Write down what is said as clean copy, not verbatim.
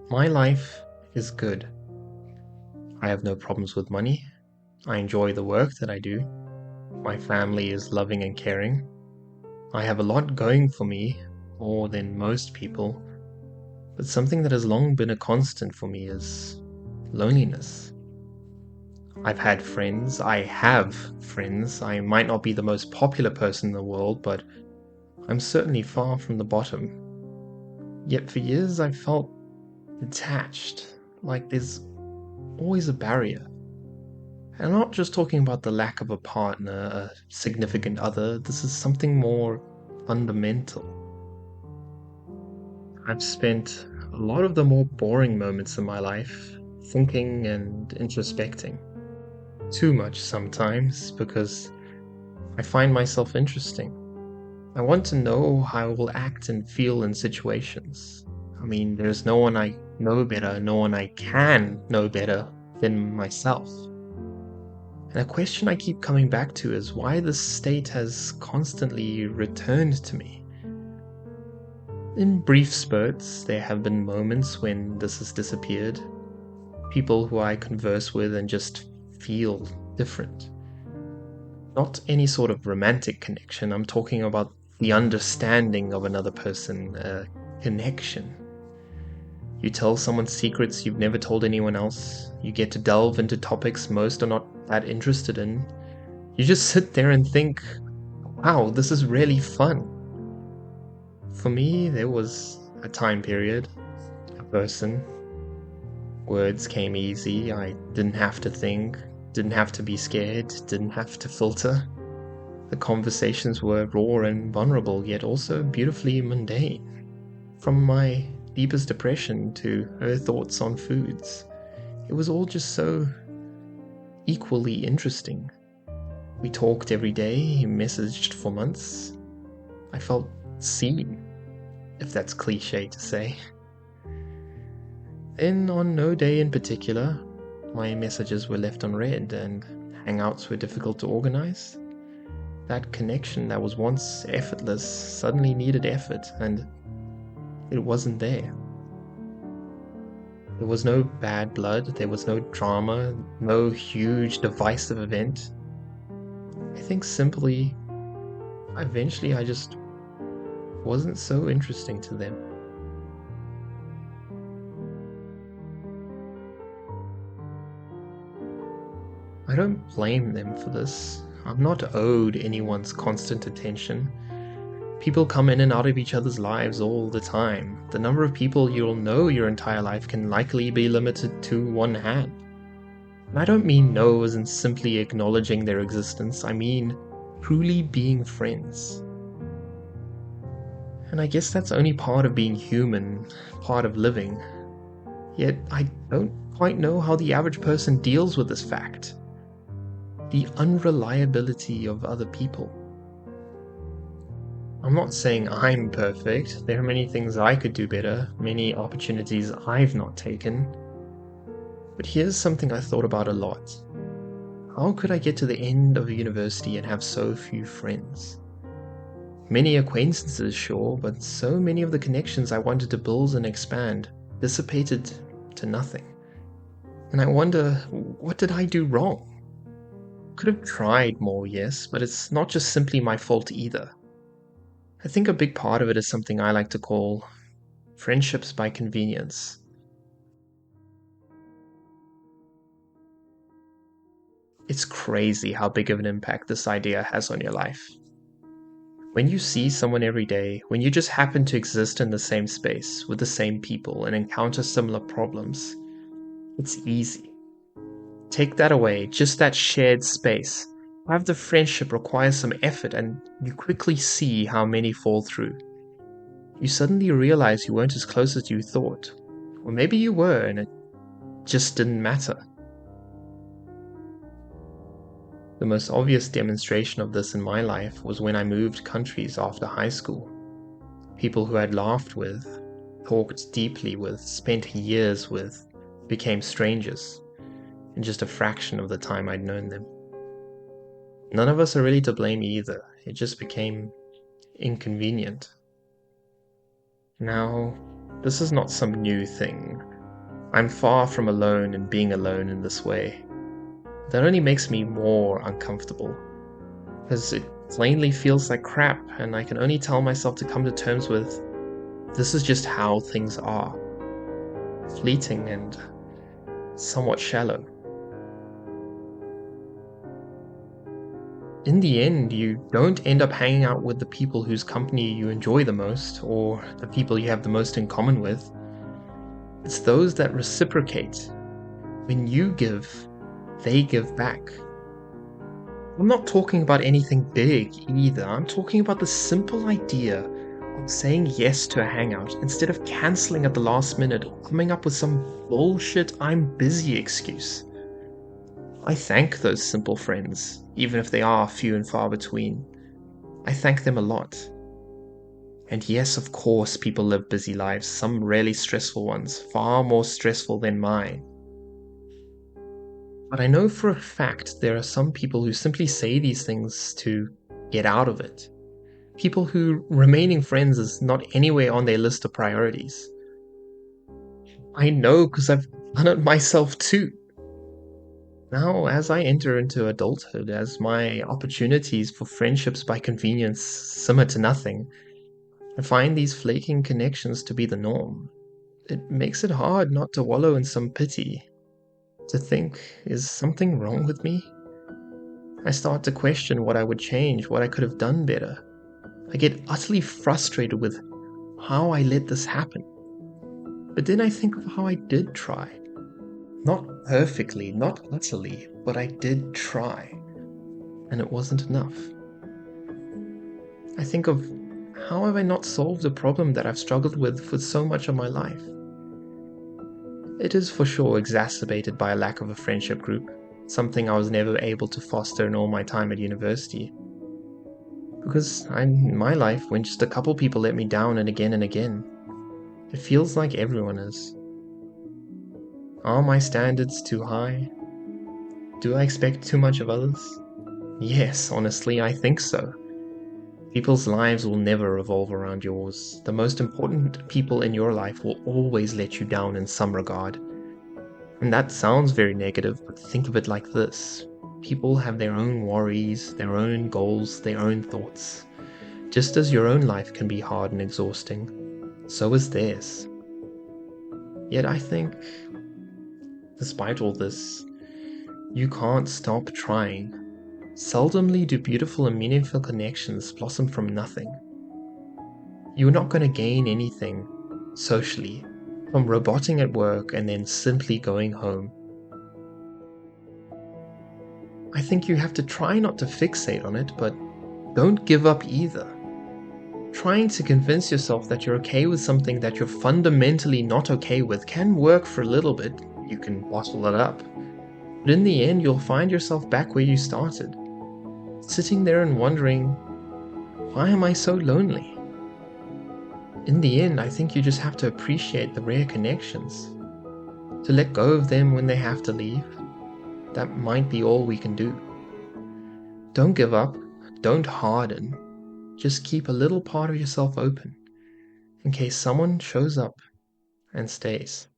My life is good. I have no problems with money. I enjoy the work that I do. My family is loving and caring. I have a lot going for me, more than most people, but something that has long been a constant for me is loneliness. I've had friends, I have friends. I might not be the most popular person in the world, but I'm certainly far from the bottom. Yet for years I felt detached, like there's always a barrier. And I'm not just talking about the lack of a partner, a significant other, this is something more fundamental. I've spent a lot of the more boring moments in my life thinking and introspecting. Too much sometimes, because I find myself interesting. I want to know how I will act and feel in situations. I mean, there's no one I know better, no one I can know better than myself. And a question I keep coming back to is why this state has constantly returned to me. In brief spurts, there have been moments when this has disappeared. People who I converse with and just feel different. Not any sort of romantic connection, I'm talking about the understanding of another person, a connection. You tell someone secrets you've never told anyone else. You get to delve into topics most are not that interested in. You just sit there and think, wow, this is really fun. For me, there was a time period, a person. Words came easy. I didn't have to think, didn't have to be scared, didn't have to filter. The conversations were raw and vulnerable, yet also beautifully mundane. From my deepest depression to her thoughts on foods, it was all just so equally interesting. We talked every day, messaged for months. I felt seen, if that's cliche to say. Then, on no day in particular, my messages were left unread and hangouts were difficult to organize. That connection that was once effortless suddenly needed effort, and it wasn't there. There was no bad blood, there was no drama, no huge divisive event. I think simply, eventually I just wasn't so interesting to them. I don't blame them for this. I'm not owed anyone's constant attention. People come in and out of each other's lives all the time. The number of people you'll know your entire life can likely be limited to one hand. And I don't mean know as in simply acknowledging their existence, I mean truly being friends. And I guess that's only part of being human, part of living. Yet I don't quite know how the average person deals with this fact. The unreliability of other people. I'm not saying I'm perfect. There are many things I could do better, many opportunities I've not taken. But here's something I thought about a lot. How could I get to the end of university and have so few friends? Many acquaintances, sure, but so many of the connections I wanted to build and expand dissipated to nothing. And I wonder, what did I do wrong? Could have tried more, yes, but it's not just simply my fault either. I think a big part of it is something I like to call friendships by convenience. It's crazy how big of an impact this idea has on your life. When you see someone every day, when you just happen to exist in the same space with the same people and encounter similar problems, it's easy. Take that away, just that shared space. Have the friendship require some effort and you quickly see how many fall through. You suddenly realize you weren't as close as you thought. Or maybe you were and it just didn't matter. The most obvious demonstration of this in my life was when I moved countries after high school. People who I'd laughed with, talked deeply with, spent years with, became strangers in just a fraction of the time I'd known them. None of us are really to blame either. It just became inconvenient. Now, this is not some new thing. I'm far from alone in being alone in this way. That only makes me more uncomfortable, because it plainly feels like crap, and I can only tell myself to come to terms with this is just how things are, fleeting and somewhat shallow. In the end, you don't end up hanging out with the people whose company you enjoy the most, or the people you have the most in common with. It's those that reciprocate. When you give, they give back. I'm not talking about anything big either. I'm talking about the simple idea of saying yes to a hangout instead of cancelling at the last minute or coming up with some bullshit "I'm busy" excuse. I thank those simple friends, even if they are few and far between. I thank them a lot. And yes, of course, people live busy lives, some really stressful ones, far more stressful than mine. But I know for a fact there are some people who simply say these things to get out of it. People who remaining friends is not anywhere on their list of priorities. I know because I've done it myself too. Now, as I enter into adulthood, as my opportunities for friendships by convenience simmer to nothing, I find these flaking connections to be the norm. It makes it hard not to wallow in some pity, to think, is something wrong with me? I start to question what I would change, what I could have done better. I get utterly frustrated with how I let this happen. But then I think of how I did try. Not perfectly, not utterly, but I did try. And it wasn't enough. I think of how have I not solved a problem that I've struggled with for so much of my life? It is for sure exacerbated by a lack of a friendship group, something I was never able to foster in all my time at university. Because in my life, when just a couple people let me down and again, it feels like everyone is. Are my standards too high? Do I expect too much of others? Yes, honestly, I think so. People's lives will never revolve around yours. The most important people in your life will always let you down in some regard. And that sounds very negative, but think of it like this. People have their own worries, their own goals, their own thoughts. Just as your own life can be hard and exhausting, so is theirs. Yet I think, despite all this, you can't stop trying. Seldomly do beautiful and meaningful connections blossom from nothing. You're not going to gain anything, socially, from roboting at work and then simply going home. I think you have to try not to fixate on it, but don't give up either. Trying to convince yourself that you're okay with something that you're fundamentally not okay with can work for a little bit. You can bottle it up. But in the end, you'll find yourself back where you started. Sitting there and wondering, why am I so lonely? In the end, I think you just have to appreciate the rare connections. To let go of them when they have to leave. That might be all we can do. Don't give up. Don't harden. Just keep a little part of yourself open in case someone shows up and stays.